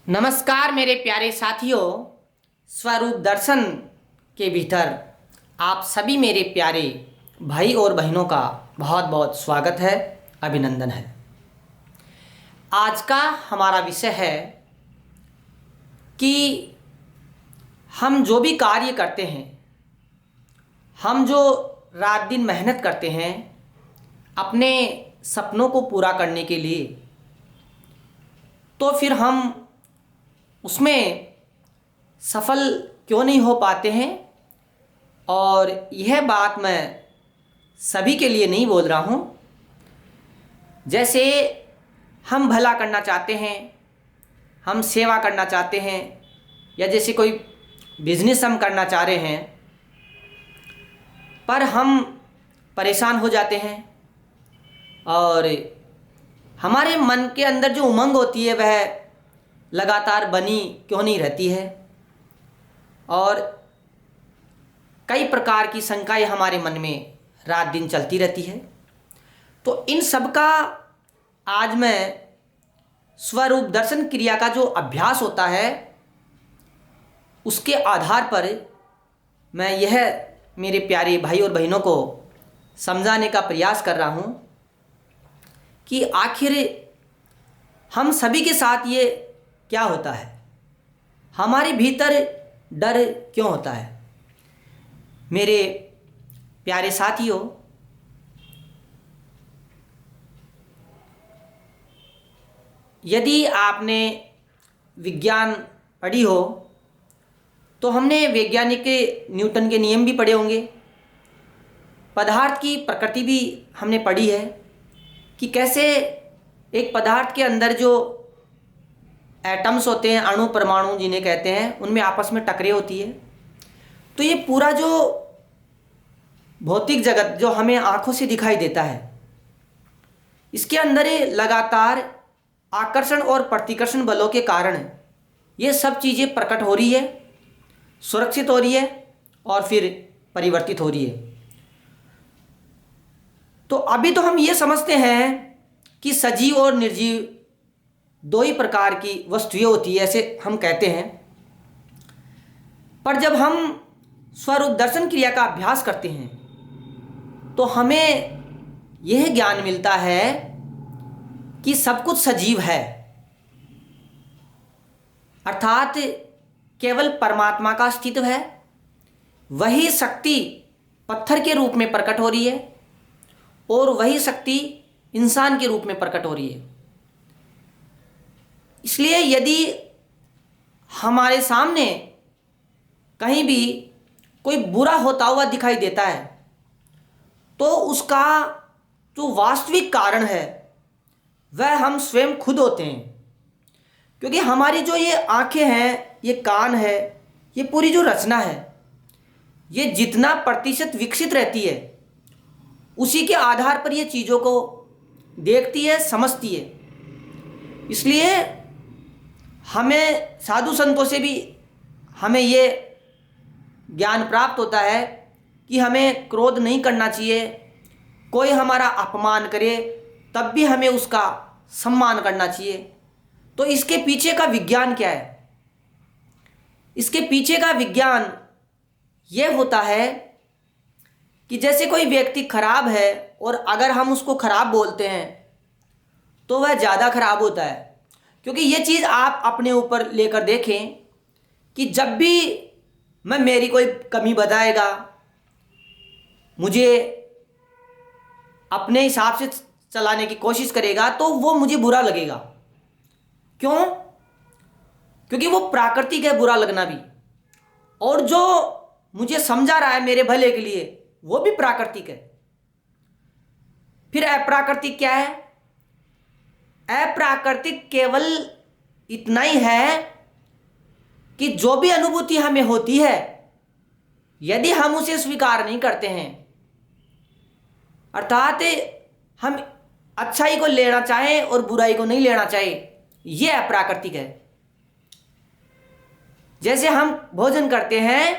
नमस्कार मेरे प्यारे साथियों। स्वरूप दर्शन के भीतर आप सभी मेरे प्यारे भाई और बहनों का बहुत बहुत स्वागत है, अभिनंदन है। आज का हमारा विषय है कि हम जो भी कार्य करते हैं, हम जो रात दिन मेहनत करते हैं अपने सपनों को पूरा करने के लिए, तो फिर हम उसमें सफल क्यों नहीं हो पाते हैं। और यह बात मैं सभी के लिए नहीं बोल रहा हूँ। जैसे हम भला करना चाहते हैं, हम सेवा करना चाहते हैं, या जैसे कोई बिजनेस हम करना चाह रहे हैं, पर हम परेशान हो जाते हैं और हमारे मन के अंदर जो उमंग होती है वह लगातार बनी क्यों नहीं रहती है, और कई प्रकार की शंकाएं हमारे मन में रात दिन चलती रहती है। तो इन सब का आज मैं स्वरूप दर्शन क्रिया का जो अभ्यास होता है उसके आधार पर मैं यह मेरे प्यारे भाई और बहनों को समझाने का प्रयास कर रहा हूँ कि आखिर हम सभी के साथ ये क्या होता है, हमारे भीतर डर क्यों होता है। मेरे प्यारे साथियों, यदि आपने विज्ञान पढ़ी हो तो हमने वैज्ञानिक न्यूटन के नियम भी पढ़े होंगे, पदार्थ की प्रकृति भी हमने पढ़ी है कि कैसे एक पदार्थ के अंदर जो एटम्स होते हैं, अणु परमाणु जिन्हें कहते हैं, उनमें आपस में टकरे होती है। तो ये पूरा जो भौतिक जगत जो हमें आंखों से दिखाई देता है, इसके अंदर लगातार आकर्षण और प्रतिकर्षण बलों के कारण ये सब चीज़ें प्रकट हो रही है, सुरक्षित हो रही है और फिर परिवर्तित हो रही है। तो अभी तो हम ये समझते हैं कि सजीव और निर्जीव दो ही प्रकार की वस्तुएं होती है, ऐसे हम कहते हैं। पर जब हम स्वरूप दर्शन क्रिया का अभ्यास करते हैं तो हमें यह ज्ञान मिलता है कि सब कुछ सजीव है, अर्थात केवल परमात्मा का अस्तित्व है। वही शक्ति पत्थर के रूप में प्रकट हो रही है और वही शक्ति इंसान के रूप में प्रकट हो रही है। इसलिए यदि हमारे सामने कहीं भी कोई बुरा होता हुआ दिखाई देता है तो उसका जो वास्तविक कारण है वह हम स्वयं खुद होते हैं। क्योंकि हमारी जो ये आंखें हैं, ये कान है, ये पूरी जो रचना है, ये जितना प्रतिशत विकसित रहती है उसी के आधार पर ये चीज़ों को देखती है, समझती है। इसलिए हमें साधु संतों से भी हमें ये ज्ञान प्राप्त होता है कि हमें क्रोध नहीं करना चाहिए। कोई हमारा अपमान करे तब भी हमें उसका सम्मान करना चाहिए। तो इसके पीछे का विज्ञान क्या है? इसके पीछे का विज्ञान ये होता है कि जैसे कोई व्यक्ति खराब है और अगर हम उसको खराब बोलते हैं तो वह ज़्यादा खराब होता है। क्योंकि ये चीज़ आप अपने ऊपर लेकर देखें कि जब भी मैं मेरी कोई कमी बताएगा, मुझे अपने हिसाब से चलाने की कोशिश करेगा तो वो मुझे बुरा लगेगा। क्यों? क्योंकि वो प्राकृतिक है बुरा लगना भी, और जो मुझे समझा रहा है मेरे भले के लिए वो भी प्राकृतिक है। फिर अप्राकृतिक क्या है? अप्राकृतिक केवल इतना ही है कि जो भी अनुभूति हमें होती है यदि हम उसे स्वीकार नहीं करते हैं, अर्थात हम अच्छाई को लेना चाहें और बुराई को नहीं लेना चाहें, यह अप्राकृतिक है। जैसे हम भोजन करते हैं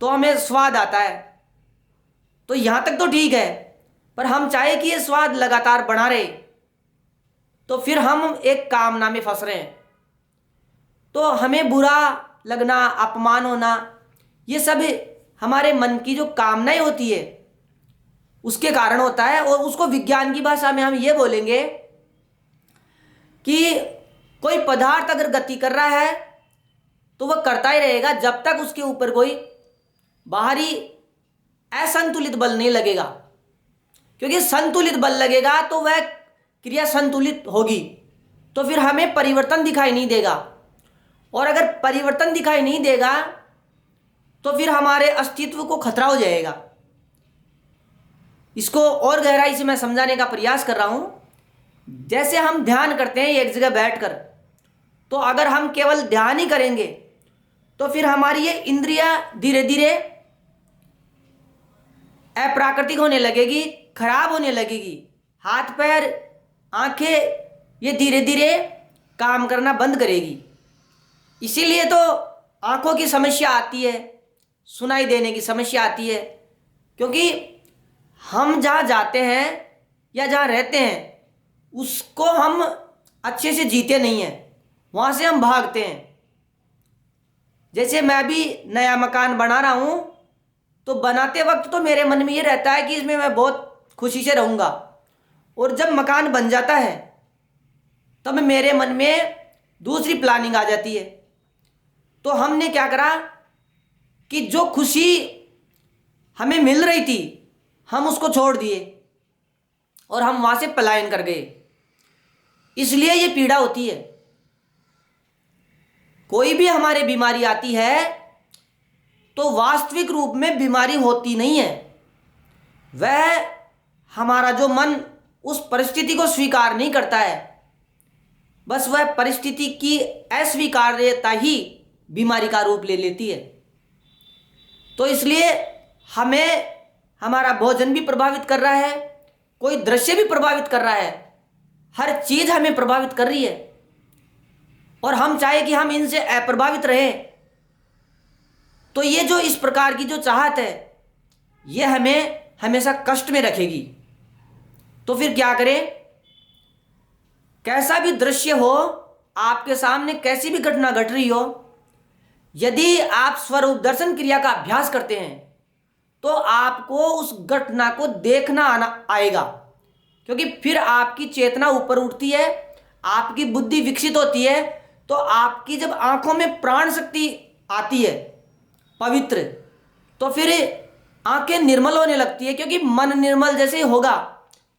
तो हमें स्वाद आता है, तो यहाँ तक तो ठीक है, पर हम चाहे कि ये स्वाद लगातार बना रहे तो फिर हम एक कामना में फंस रहे हैं। तो हमें बुरा लगना, अपमान होना, ये सब हमारे मन की जो कामनाएं होती है उसके कारण होता है। और उसको विज्ञान की भाषा में हम ये बोलेंगे कि कोई पदार्थ अगर गति कर रहा है तो वह करता ही रहेगा जब तक उसके ऊपर कोई बाहरी असंतुलित बल नहीं लगेगा, क्योंकि संतुलित बल लगेगा तो वह क्रिया संतुलित होगी, तो फिर हमें परिवर्तन दिखाई नहीं देगा। और अगर परिवर्तन दिखाई नहीं देगा तो फिर हमारे अस्तित्व को खतरा हो जाएगा। इसको और गहराई से मैं समझाने का प्रयास कर रहा हूं। जैसे हम ध्यान करते हैं एक जगह बैठकर, तो अगर हम केवल ध्यान ही करेंगे तो फिर हमारी ये इंद्रियां धीरे धीरे अप्राकृतिक होने लगेगी, खराब होने लगेगी। हाथ पैर आंखें ये धीरे धीरे काम करना बंद करेगी। इसीलिए तो आंखों की समस्या आती है, सुनाई देने की समस्या आती है, क्योंकि हम जहाँ जाते हैं या जहाँ रहते हैं उसको हम अच्छे से जीते नहीं हैं, वहाँ से हम भागते हैं। जैसे मैं भी नया मकान बना रहा हूँ, तो बनाते वक्त तो मेरे मन में ये रहता है कि इसमें मैं बहुत खुशी से रहूँगा, और जब मकान बन जाता है तब मेरे मन में दूसरी प्लानिंग आ जाती है। तो हमने क्या करा कि जो खुशी हमें मिल रही थी हम उसको छोड़ दिए और हम वहाँ से पलायन कर गए। इसलिए ये पीड़ा होती है। कोई भी हमारे बीमारी आती है तो वास्तविक रूप में बीमारी होती नहीं है, वह हमारा जो मन उस परिस्थिति को स्वीकार नहीं करता है, बस वह परिस्थिति की अस्वीकार्यता ही बीमारी का रूप ले लेती है। तो इसलिए हमें हमारा भोजन भी प्रभावित कर रहा है, कोई दृश्य भी प्रभावित कर रहा है, हर चीज़ हमें प्रभावित कर रही है, और हम चाहे कि हम इनसे अप्रभावित रहें, तो ये जो इस प्रकार की जो चाहत है ये हमें हमेशा कष्ट में रखेगी। तो फिर क्या करें? कैसा भी दृश्य हो, आपके सामने कैसी भी घटना घट रही हो, यदि आप स्वरूप दर्शन क्रिया का अभ्यास करते हैं तो आपको उस घटना को देखना आएगा, क्योंकि फिर आपकी चेतना ऊपर उठती है, आपकी बुद्धि विकसित होती है। तो आपकी जब आंखों में प्राण शक्ति आती है पवित्र, तो फिर आंखें निर्मल होने लगती है, क्योंकि मन निर्मल जैसे ही होगा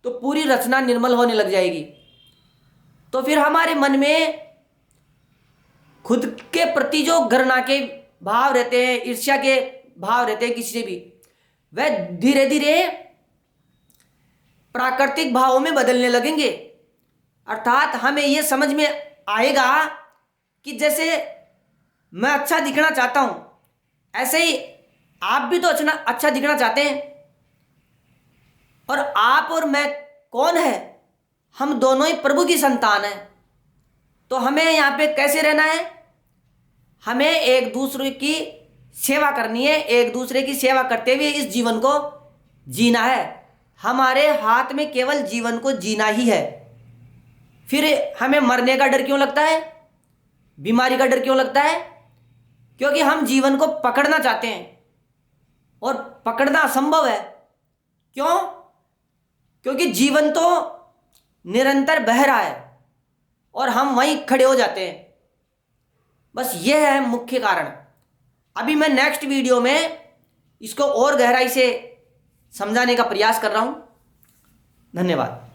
तो पूरी रचना निर्मल होने लग जाएगी। तो फिर हमारे मन में खुद के प्रति जो घृणा के भाव रहते हैं, ईर्ष्या के भाव रहते हैं किसी से भी, वह धीरे धीरे प्राकृतिक भावों में बदलने लगेंगे। अर्थात हमें यह समझ में आएगा कि जैसे मैं अच्छा दिखना चाहता हूं, ऐसे ही आप भी तो अच्छा दिखना चाहते हैं। और आप और मैं कौन है? हम दोनों ही प्रभु की संतान हैं। तो हमें यहाँ पे कैसे रहना है? हमें एक दूसरे की सेवा करनी है, एक दूसरे की सेवा करते हुए इस जीवन को जीना है। हमारे हाथ में केवल जीवन को जीना ही है। फिर हमें मरने का डर क्यों लगता है? बीमारी का डर क्यों लगता है? क्योंकि हम जीवन को पकड़ना चाहते हैं और पकड़ना असंभव है। क्यों? क्योंकि जीवन तो निरंतर बह रहा है और हम वहीं खड़े हो जाते हैं। बस यह है मुख्य कारण। अभी मैं नेक्स्ट वीडियो में इसको और गहराई से समझाने का प्रयास कर रहा हूं। धन्यवाद।